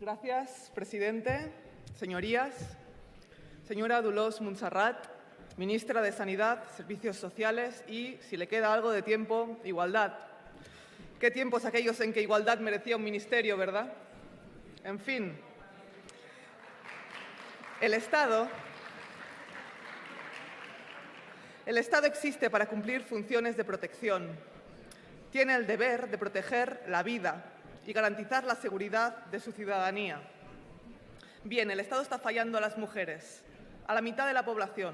Gracias, presidente. Señorías, señora Dolors Montserrat, ministra de Sanidad, Servicios Sociales y, si le queda algo de tiempo, Igualdad. Qué tiempos aquellos en que Igualdad merecía un ministerio, ¿verdad? En fin, el Estado existe para cumplir funciones de protección. Tiene el deber de proteger la vida y garantizar la seguridad de su ciudadanía. Bien, el Estado está fallando a las mujeres, a la mitad de la población.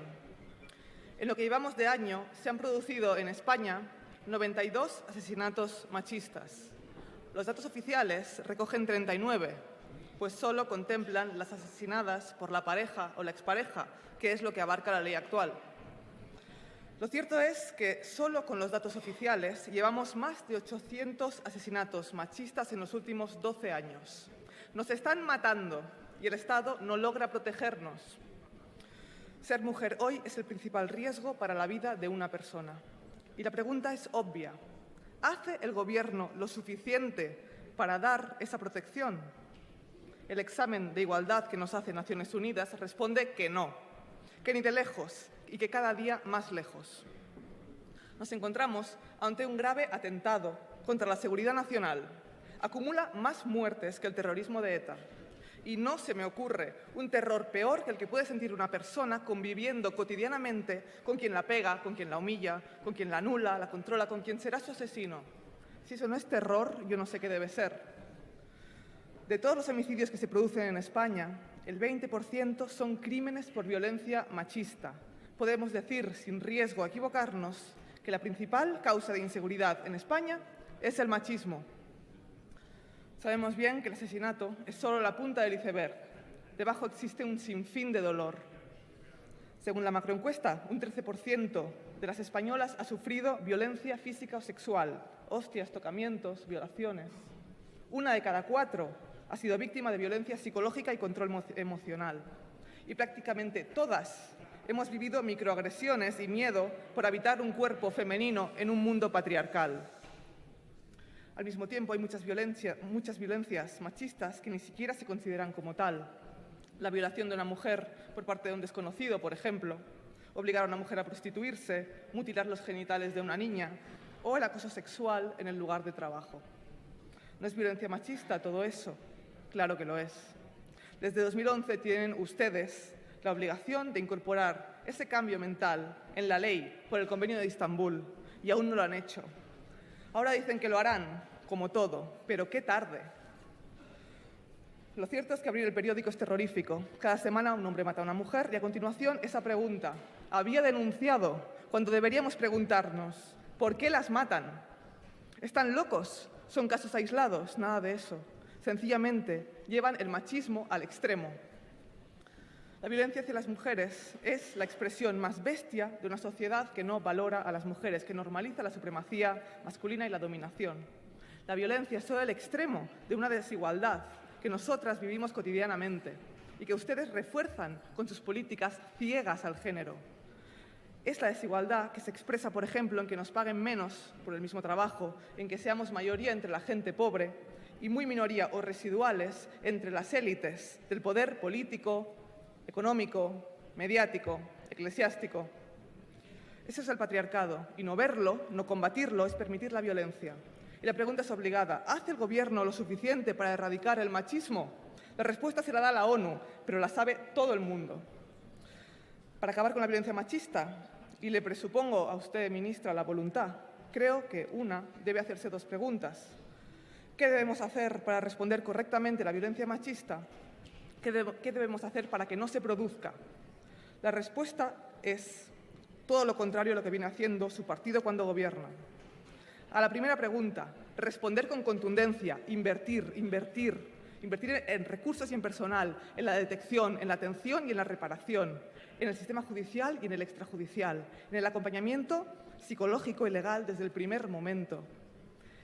En lo que llevamos de año se han producido en España 92 asesinatos machistas. Los datos oficiales recogen 39, pues solo contemplan las asesinadas por la pareja o la expareja, que es lo que abarca la ley actual. Lo cierto es que solo con los datos oficiales llevamos más de 800 asesinatos machistas en los últimos 12 años. Nos están matando y el Estado no logra protegernos. Ser mujer hoy es el principal riesgo para la vida de una persona. Y la pregunta es obvia. ¿Hace el Gobierno lo suficiente para dar esa protección? El examen de igualdad que nos hace Naciones Unidas responde que no, que ni de lejos y que cada día más lejos. Nos encontramos ante un grave atentado contra la seguridad nacional. Acumula más muertes que el terrorismo de ETA. Y no se me ocurre un terror peor que el que puede sentir una persona conviviendo cotidianamente con quien la pega, con quien la humilla, con quien la anula, la controla, con quien será su asesino. Si eso no es terror, yo no sé qué debe ser. De todos los homicidios que se producen en España, el 20% son crímenes por violencia machista. Podemos decir, sin riesgo a equivocarnos, que la principal causa de inseguridad en España es el machismo. Sabemos bien que el asesinato es solo la punta del iceberg. Debajo existe un sinfín de dolor. Según la macroencuesta, un 13% de las españolas ha sufrido violencia física o sexual, hostias, tocamientos, violaciones. 1 de cada 4 ha sido víctima de violencia psicológica y control emocional. Y prácticamente todas hemos vivido microagresiones y miedo por habitar un cuerpo femenino en un mundo patriarcal. Al mismo tiempo, hay muchas violencias machistas que ni siquiera se consideran como tal. La violación de una mujer por parte de un desconocido, por ejemplo, obligar a una mujer a prostituirse, mutilar los genitales de una niña o el acoso sexual en el lugar de trabajo. ¿No es violencia machista todo eso? Claro que lo es. Desde 2011 tienen ustedes la obligación de incorporar ese cambio mental en la ley por el Convenio de Estambul y aún no lo han hecho. Ahora dicen que lo harán, como todo, pero qué tarde. Lo cierto es que abrir el periódico es terrorífico. Cada semana un hombre mata a una mujer y a continuación esa pregunta. ¿Había denunciado? Cuando deberíamos preguntarnos, ¿por qué las matan? ¿Están locos? ¿Son casos aislados? Nada de eso. Sencillamente llevan el machismo al extremo. La violencia hacia las mujeres es la expresión más bestia de una sociedad que no valora a las mujeres, que normaliza la supremacía masculina y la dominación. La violencia es solo el extremo de una desigualdad que nosotras vivimos cotidianamente y que ustedes refuerzan con sus políticas ciegas al género. Es la desigualdad que se expresa, por ejemplo, en que nos paguen menos por el mismo trabajo, en que seamos mayoría entre la gente pobre y muy minoría o residuales entre las élites del poder político, económico, mediático, eclesiástico. Ese es el patriarcado, y no verlo, no combatirlo, es permitir la violencia. Y la pregunta es obligada. ¿Hace el Gobierno lo suficiente para erradicar el machismo? La respuesta se la da la ONU, pero la sabe todo el mundo. Para acabar con la violencia machista, y le presupongo a usted, ministra, la voluntad, creo que una debe hacerse 2 preguntas. ¿Qué debemos hacer para responder correctamente a la violencia machista? ¿Qué debemos hacer para que no se produzca? La respuesta es todo lo contrario a lo que viene haciendo su partido cuando gobierna. A la primera pregunta, responder con contundencia, invertir en recursos y en personal, en la detección, en la atención y en la reparación, en el sistema judicial y en el extrajudicial, en el acompañamiento psicológico y legal desde el primer momento,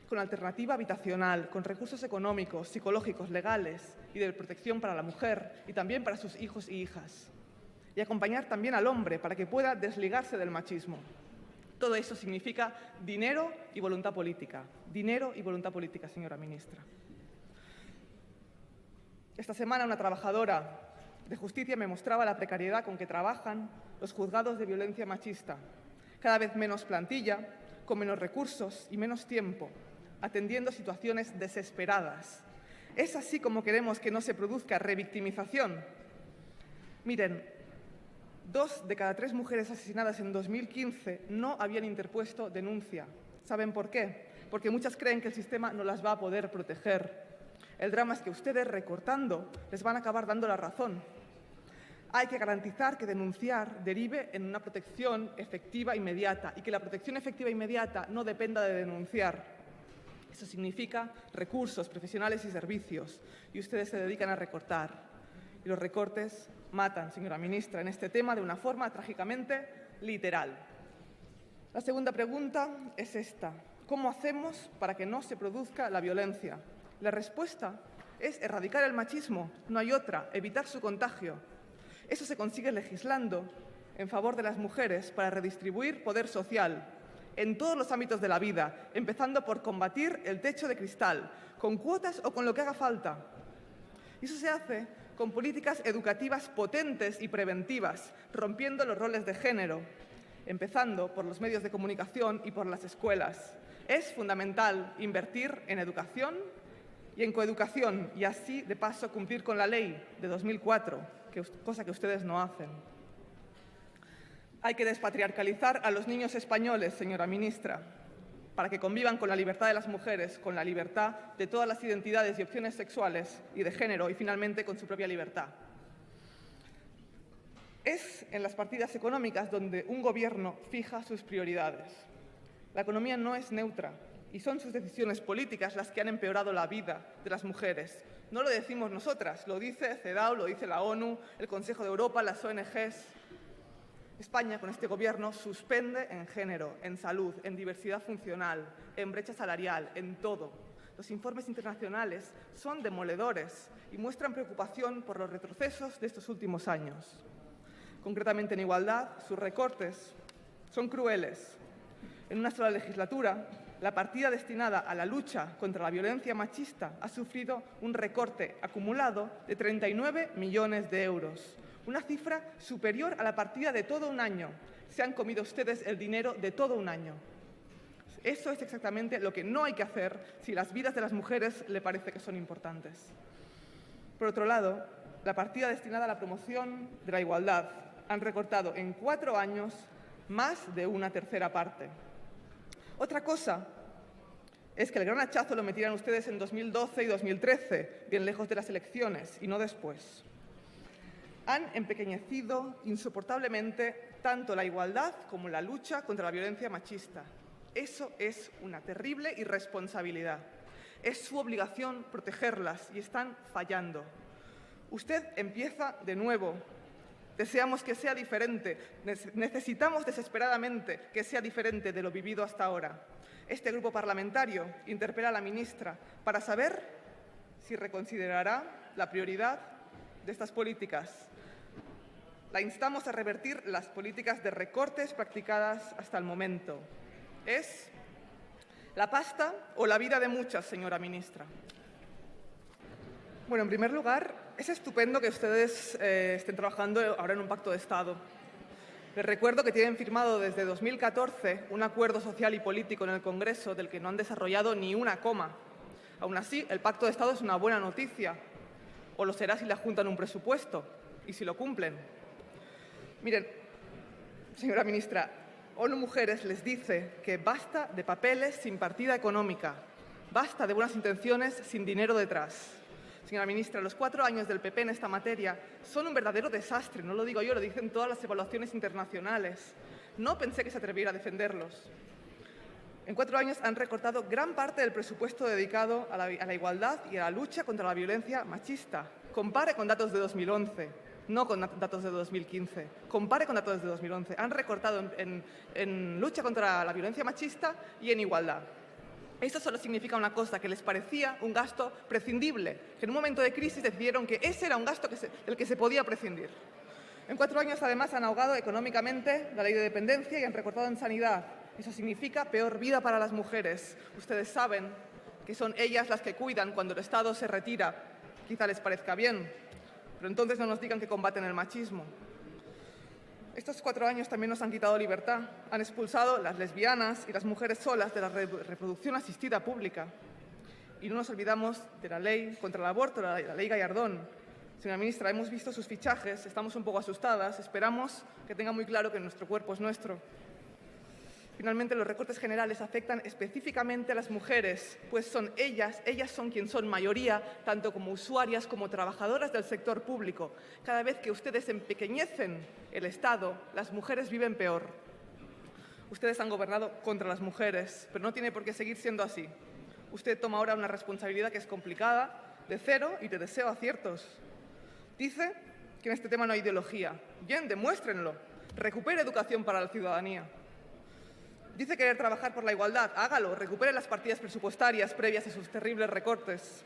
con alternativa habitacional, con recursos económicos, psicológicos, legales y de protección para la mujer y también para sus hijos y hijas. Y acompañar también al hombre para que pueda desligarse del machismo. Todo eso significa dinero y voluntad política. Dinero y voluntad política, señora ministra. Esta semana una trabajadora de justicia me mostraba la precariedad con que trabajan los juzgados de violencia machista. Cada vez menos plantilla, con menos recursos y menos tiempo, atendiendo situaciones desesperadas. ¿Es así como queremos que no se produzca revictimización? Miren, 2 de cada 3 mujeres asesinadas en 2015 no habían interpuesto denuncia. ¿Saben por qué? Porque muchas creen que el sistema no las va a poder proteger. El drama es que ustedes, recortando, les van a acabar dando la razón. Hay que garantizar que denunciar derive en una protección efectiva inmediata y que la protección efectiva inmediata no dependa de denunciar. Eso significa recursos, profesionales y servicios. Y ustedes se dedican a recortar. Y los recortes matan, señora ministra, en este tema de una forma trágicamente literal. La segunda pregunta es esta. ¿Cómo hacemos para que no se produzca la violencia? La respuesta es erradicar el machismo. No hay otra, evitar su contagio. Eso se consigue legislando en favor de las mujeres para redistribuir poder social en todos los ámbitos de la vida, empezando por combatir el techo de cristal, con cuotas o con lo que haga falta. Y eso se hace con políticas educativas potentes y preventivas, rompiendo los roles de género, empezando por los medios de comunicación y por las escuelas. Es fundamental invertir en educación y en coeducación y así, de paso, cumplir con la ley de 2004, cosa que ustedes no hacen. Hay que despatriarcalizar a los niños españoles, señora ministra, para que convivan con la libertad de las mujeres, con la libertad de todas las identidades y opciones sexuales y de género y, finalmente, con su propia libertad. Es en las partidas económicas donde un gobierno fija sus prioridades. La economía no es neutra y son sus decisiones políticas las que han empeorado la vida de las mujeres. No lo decimos nosotras, lo dice CEDAW, lo dice la ONU, el Consejo de Europa, las ONGs. España, con este gobierno, suspende en género, en salud, en diversidad funcional, en brecha salarial, en todo. Los informes internacionales son demoledores y muestran preocupación por los retrocesos de estos últimos años. Concretamente, en igualdad, sus recortes son crueles. En una sola legislatura, la partida destinada a la lucha contra la violencia machista ha sufrido un recorte acumulado de 39 millones de euros, una cifra superior a la partida de todo un año. Se han comido ustedes el dinero de todo un año. Eso es exactamente lo que no hay que hacer si las vidas de las mujeres le parece que son importantes. Por otro lado, la partida destinada a la promoción de la igualdad han recortado en 4 años más de una tercera parte. Otra cosa es que el gran hachazo lo metieran ustedes en 2012 y 2013, bien lejos de las elecciones, y no después. Han empequeñecido insoportablemente tanto la igualdad como la lucha contra la violencia machista. Eso es una terrible irresponsabilidad. Es su obligación protegerlas y están fallando. Usted empieza de nuevo. Deseamos que sea diferente. Necesitamos desesperadamente que sea diferente de lo vivido hasta ahora. Este grupo parlamentario interpela a la ministra para saber si reconsiderará la prioridad de estas políticas. La instamos a revertir las políticas de recortes practicadas hasta el momento. ¿Es la pasta o la vida de muchas, señora ministra? Bueno, en primer lugar, es estupendo que ustedes estén trabajando ahora en un pacto de Estado. Les recuerdo que tienen firmado desde 2014 un acuerdo social y político en el Congreso del que no han desarrollado ni una coma. Aún así, el pacto de Estado es una buena noticia, o lo será si le adjuntan un presupuesto y si lo cumplen. Miren, señora ministra, ONU Mujeres les dice que basta de papeles sin partida económica, basta de buenas intenciones sin dinero detrás. Señora ministra, los 4 años del PP en esta materia son un verdadero desastre, no lo digo yo, lo dicen todas las evaluaciones internacionales. No pensé que se atreviera a defenderlos. En 4 años han recortado gran parte del presupuesto dedicado a la igualdad y a la lucha contra la violencia machista. Compare con datos de 2011, no con datos de 2015. Compare con datos de 2011. Han recortado en lucha contra la violencia machista y en igualdad. Esto solo significa una cosa, que les parecía un gasto prescindible, que en un momento de crisis decidieron que ese era un gasto del que se podía prescindir. En 4 años, además, han ahogado económicamente la ley de dependencia y han recortado en sanidad. Eso significa peor vida para las mujeres. Ustedes saben que son ellas las que cuidan cuando el Estado se retira, Quizá les parezca bien, pero entonces no nos digan que combaten el machismo. Estos 4 años también nos han quitado libertad. Han expulsado las lesbianas y las mujeres solas de la reproducción asistida pública. Y no nos olvidamos de la ley contra el aborto, la ley Gallardón. Señora ministra, hemos visto sus fichajes, estamos un poco asustadas, esperamos que tenga muy claro que nuestro cuerpo es nuestro. Finalmente, los recortes generales afectan específicamente a las mujeres, pues son ellas son quienes son mayoría, tanto como usuarias como trabajadoras del sector público. Cada vez que ustedes empequeñecen el Estado, las mujeres viven peor. Ustedes han gobernado contra las mujeres, pero no tiene por qué seguir siendo así. Usted toma ahora una responsabilidad que es complicada, de cero, y te deseo aciertos. Dice que en este tema no hay ideología. Bien, demuéstrenlo. Recupere educación para la ciudadanía. Dice querer trabajar por la igualdad. Hágalo. Recupere las partidas presupuestarias previas a sus terribles recortes.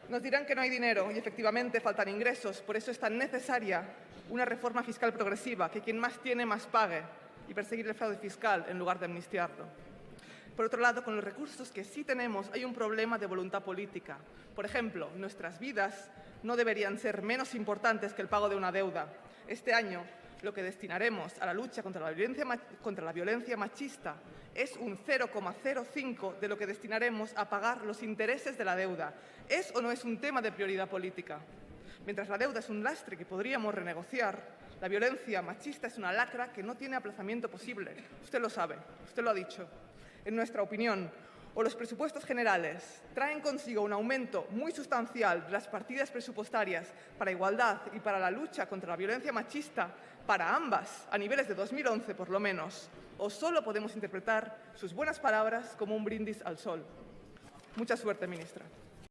Nos dirán que no hay dinero y, efectivamente, faltan ingresos. Por eso es tan necesaria una reforma fiscal progresiva, que quien más tiene, más pague, y perseguir el fraude fiscal en lugar de amnistiarlo. Por otro lado, con los recursos que sí tenemos hay un problema de voluntad política. Por ejemplo, nuestras vidas no deberían ser menos importantes que el pago de una deuda. Este año, lo que destinaremos a la lucha contra la violencia machista es un 0,05 de lo que destinaremos a pagar los intereses de la deuda. ¿Es o no es un tema de prioridad política? Mientras la deuda es un lastre que podríamos renegociar, la violencia machista es una lacra que no tiene aplazamiento posible. Usted lo sabe, usted lo ha dicho. En nuestra opinión, o los presupuestos generales traen consigo un aumento muy sustancial de las partidas presupuestarias para igualdad y para la lucha contra la violencia machista, para ambas, a niveles de 2011 por lo menos, o solo podemos interpretar sus buenas palabras como un brindis al sol. Mucha suerte, ministra.